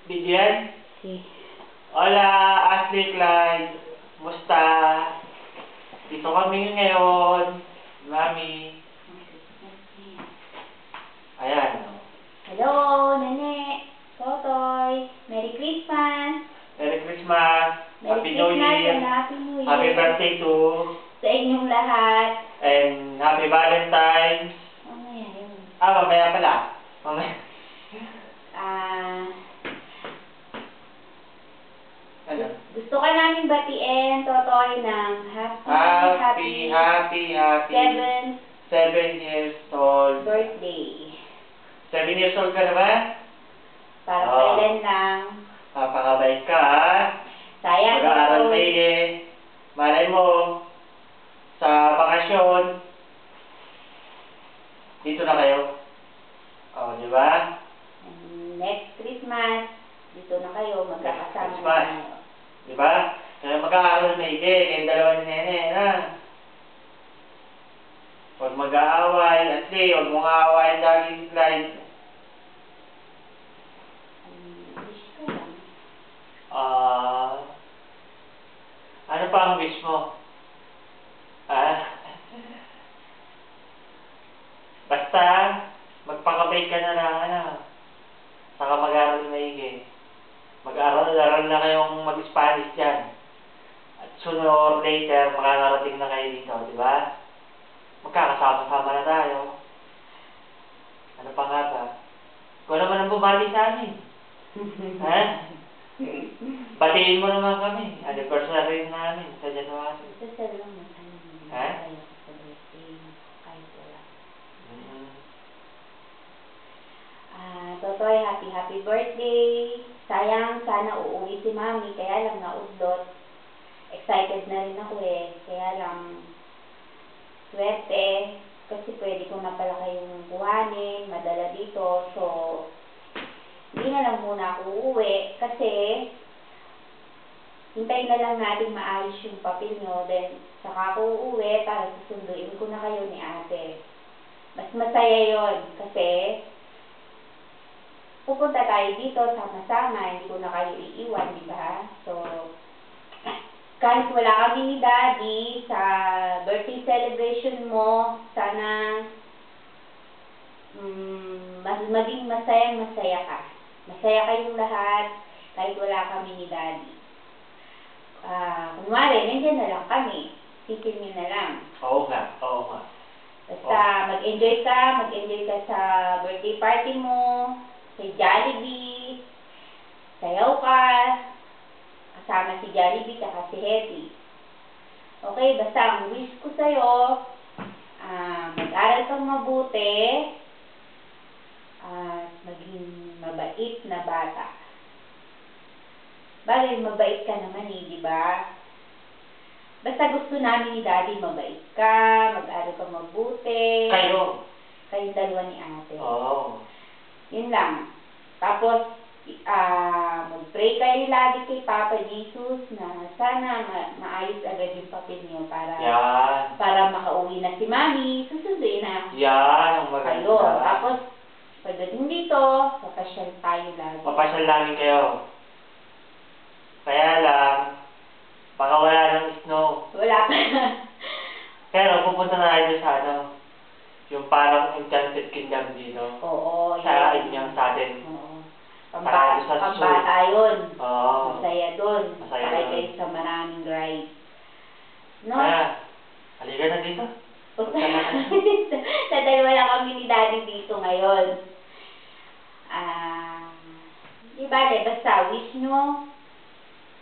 Video yan? Si. Hola, Ashley Clyde. Musta? Dito kami ngayon. Mami. Ayan. Hello, Nene. Totoy. Merry Christmas. Merry Christmas. Merry Happy New Christmas Year. and Happy New Year. Happy birthday to sa inyong lahat. and Happy Valentine's. Mamaya yun. Mamaya pala. Mamaya. Ano? Gusto ka namin batiin, Totoy, ng Happy 7 years old. birthday. 7 years old ka na ba? Para Oh. kailan lang. Papakabait ka, ha? Sayang, Mag-aaral Totoy. maigi. Malay mo, sa bakasyon, dito na kayo. O, di ba? Next Christmas, dito na kayo, magkakasama na Christmas. kayo. Di ba? Kaya mag-aaral maigi, kayong dalawa ni Nene, ha? Huwag mag-aaway, at least, huwag mong aawayin lagi si Clyde. Wish ko lang. Ano pa ang wish mo? Basta, magpakabait ka na lang, ano? Saka mag-aaral maigi. Mag-aaral na kayong mag-Spanish dyan. At sooner or later, makakarating na kayo dito, di ba? Magkakasama-sama na tayo. Ano pa nga ba? Ikaw naman ang bumati sa amin. Ha? Batiin mo naman kami. Anniversary namin sa January. Ha? Totoy, happy birthday. Sayang, sana uuwi si Mami, kaya lang naudlot. Excited na rin ako eh. Kaya lang, swerte. Kasi pwede ko na pala kayong kuhanin, madala dito. So, hindi na lang muna ako uuwi. Kasi, hintayin na lang natin maayos yung papel nyo. Then, saka ako uuwi para susunduin ko na kayo ni ate. Mas masaya yon kasi, pupunta tayo dito, sama-sama, hindi ko na kayo iiwan, di ba? So, kahit wala kami ni Daddy sa birthday celebration mo, sana maging masaya ka. Masaya kayong lahat, kahit wala kami ni Daddy. Kunwari, nandiyan na lang kami. Sipin nyo na lang. Oo nga, oo nga. Basta mag-enjoy ka sa birthday party mo, sa Jollibee, sayaw ka, kasama si Jollibee at si Hetty. Okay, basta ang wish ko sa'yo, mag-aral kang mabuti, at maging mabait na bata. Bagay, mabait ka naman eh, di ba? Basta gusto namin ni Daddy mabait ka, mag-aral kang mabuti. Kayo? Kayong dalawa ni ate. Oo. Yun lang. Tapos, mag-pray kayo lagi kay Papa Jesus na sana maayos agad yung papel niyo para makauwi na si Mami. Susunduin na yan ang maganda. kayo. Tapos, pagdating dito, papasyal tayo lagi. Papasyal namin kayo. Kaya lang, baka wala ng snow. Wala pa. Pero pupunta na tayo sa yung parang Enchanted Kingdom dito. Oo. Sa inyong sa atin. Oo. Tayo sa Pambata yun. Oo. Masaya dun. Masaya Sakay dun. kayo sa maraming rides. No? Halika na dito. Sa dalawa lang kami ni Daddy dito ngayon. Di bale, basta wish nyo,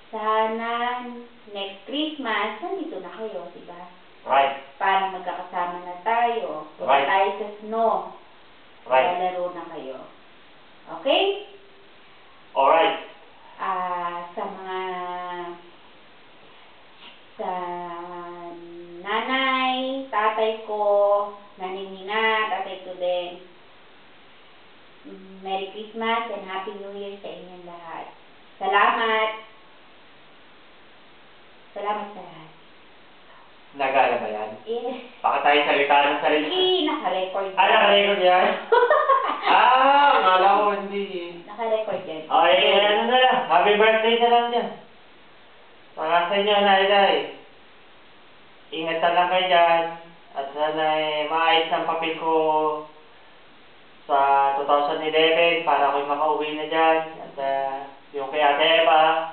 sana next Christmas, nandito na kayo, di ba? Right. Para magkakasama na tayo. Punta Right. tayo sa snow. Right. Lalaro na kayo. Okay? Alright. Sa nanay, tatay ko, nanay Nina, tatay ko din. Merry Christmas and Happy New Year sa inyong lahat. Salamat. Salamat sa lahat. Nagala ba yan? Yes. Baka tayo salita ng sarili. Naka-record. Naka-record yan? Akala ko hindi. Naka-record yan. Okay, Happy birthday na lang dyan. Saka sa inyo, Nay. Ingat na lang kayo dyan. At sana maayos ng papel ko sa 2011 para ako'y makauwi na dyan. At yung kay Ate Eva,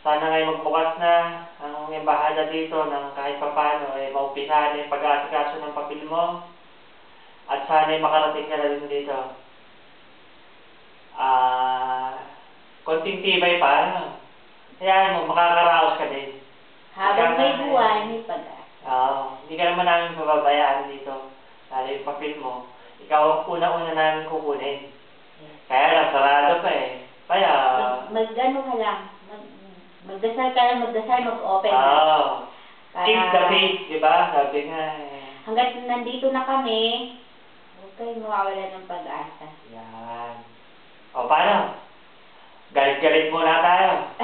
sana ngayon magbukas na ang embahada dito ng kahit papano maumpisahan yung pag-aasikaso ng papel mo. At sana makarating ka na rin dito. Konting tibay pa, ano? Kaya mo, makakaraos ka din. Habang may buhay, may pag-asa. Hindi ka naman namin pababayaan dito. Lalo yung papel mo. Ikaw ang una-una namin kukunin. Kaya lang, sarado pa eh. Kaya... Mag-ano ka lang. Magdasal ka lang, mag-open. Keep the faith, di ba? Sabi nga eh. Hanggat nandito na kami, huwag kayong mawawala ng pag-asa. Yan. O, paano? Galit-galit muna tayo.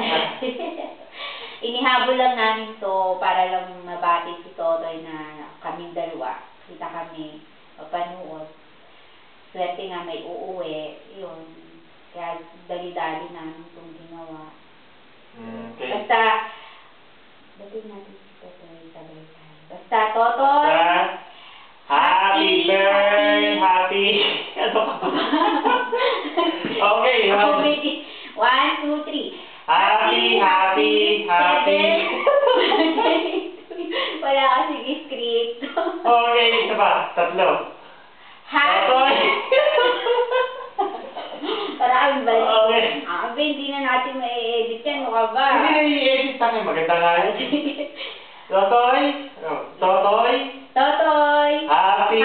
Inihabol lang namin to para lang mabati si Totoy na kaming dalawa. Kita kami, mapanood. Swerte nga may uuwi. Yun. Kaya dali-dali namin itong ginawa. Okay. Basta, dating natin si Totoy sabay-sabay. Basta, Totoy! Happy birthday! Happy! Ano ka? Okay. 1, 2, 3. Happy! Wala kasing script. Okay, isa pa. 3. Happy! Para kami balik. Okay. Hindi na natin ma-edit yan. Ano ka ba? Hindi na i-edit tayo. Maganda nga yun. Totoy! Totoy! Totoy! Happy!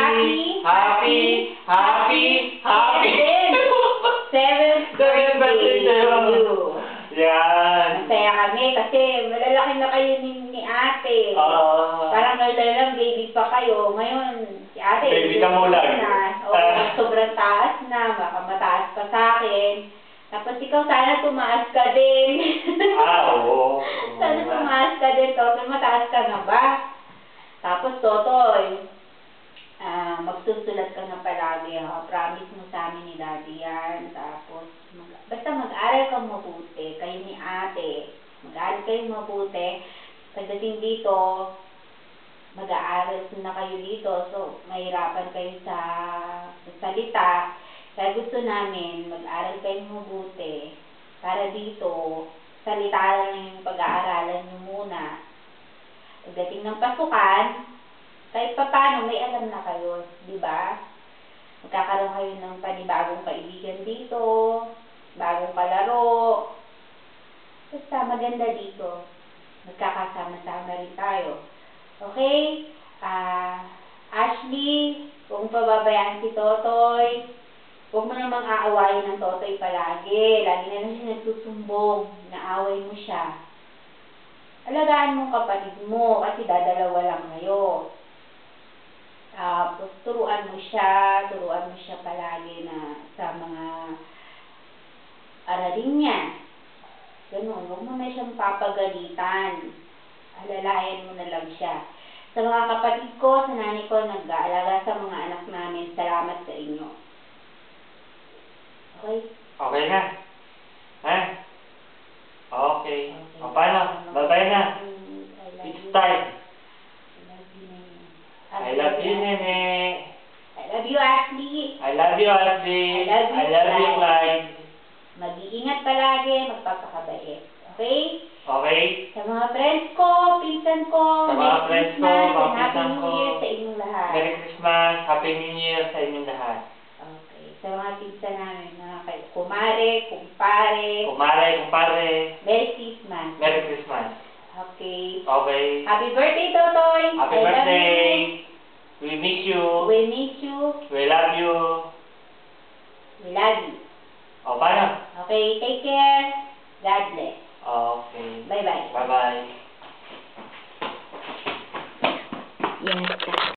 7th birthday to you. Yan. Masaya kami kasi malalaki na kayo ni ate. Parang lang baby pa kayo. Ngayon, si ate, baby ka mo lang. Sobrang taas na. Baka mataas pa sa akin. Tapos ikaw sana tumaas ka din. Oo. Sana tumaas ka din, Totoy. Mataas ka na ba? Tapos, Totoy, magsusulat ka na palagi, ha? Promise mo sa amin ni Daddy yan. Tapos, basta mag-aral kang mabuti. Kayo ni ate. Mag-aral kayo mabuti. Pagdating dito, mag-aaral na kayo dito. So, mahirapan kayo sa salita. Kaya gusto namin, mag-aral kayo mabuti. Para dito, salita lang yung pag-aaralan nyo muna. Pagdating ng pasukan, kahit pa paano, may alam na kayo, di ba? Magkakaroon kayo ng panibagong kaibigan dito, bagong kalaro. Basta maganda dito. Magkakasama-sama rin tayo. Okay? Ashley, kung pababayaan si Totoy, huwag mo namang aawayin ng Totoy palagi. Lagi na lang siya nagsusumbong. Naaway mo siya. Alagaan mo kapatid mo kasi dadalawa lang kayo. Tapos turuan mo siya palagi na sa mga aralin niya. Ganun, huwag mo na siyang papagalitan. Alalayan mo na lang siya. Sa mga kapatid ko, sa nanay ko, nag-aalaga sa mga anak namin, salamat sa inyo. Okay? Okay na. Ha? Okay. O, paano? Bye-bye na. It's time. I love you, Nene. I love you, Ashley. I love you, Ashley. I love you, Clyde. Mag-iingat palagi, magpapakabait. Okay? Okay? Sa mga friends ko, pinsan ko, Sa mga friends ko, mga pinsan ko, Happy New Year sa inyong lahat. Merry Christmas, Happy New Year sa inyong lahat. Okay. Sa mga pinsan namin, mga kumare, kumpare, Kumare, Merry Christmas. Merry Christmas. Okay. Okay. Happy birthday, Totoy. Happy I love birthday. you. We miss you. We miss you. We love you. We love you. O, paano? Okay, take care. God bless. Okay. Bye-bye. Bye-bye. Yes.